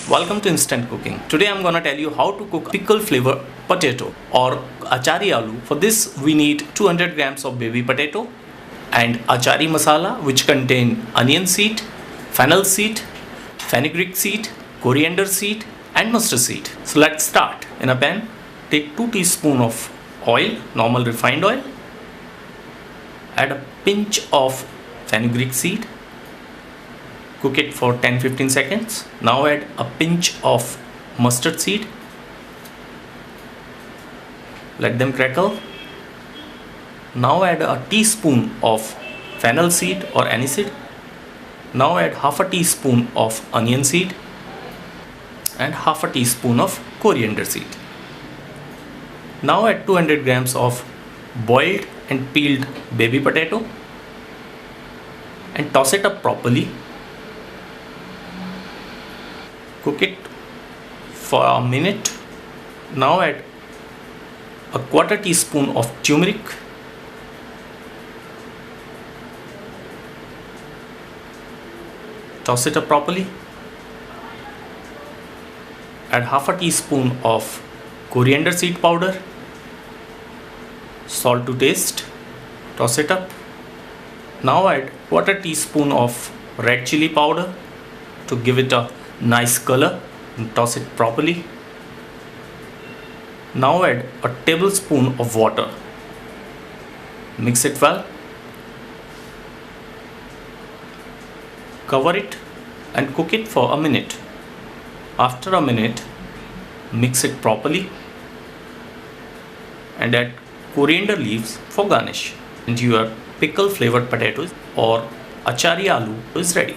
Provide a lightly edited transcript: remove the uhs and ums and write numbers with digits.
Welcome to Instant Cooking. Today I'm gonna tell you how to cook pickle flavor potato or achari aloo. For this we need 200 grams of baby potato and achari masala, which contain onion seed, fennel seed, fenugreek seed, coriander seed and mustard seed. So let's start. In a pan, take 2 teaspoons of oil, normal refined oil. Add a pinch of fenugreek seed. Cook it for 10-15 seconds. Now add a pinch of mustard seed. Let them crackle. Now add a teaspoon of fennel seed or any seed. Now add half a teaspoon of onion seed and half a teaspoon of coriander seed. Now add 200 grams of boiled and peeled baby potato and toss it up properly. Cook it for a minute. Now add a quarter teaspoon of turmeric, toss it up properly. Add half a teaspoon of coriander seed powder, salt to taste, toss it up. Now add quarter teaspoon of red chilli powder to give it a nice color and toss it properly. Now add a tablespoon of water. Mix it well. Cover it and cook it for a minute. After a minute, mix it properly and add coriander leaves for garnish. And your pickle flavored potatoes or achari aloo is ready.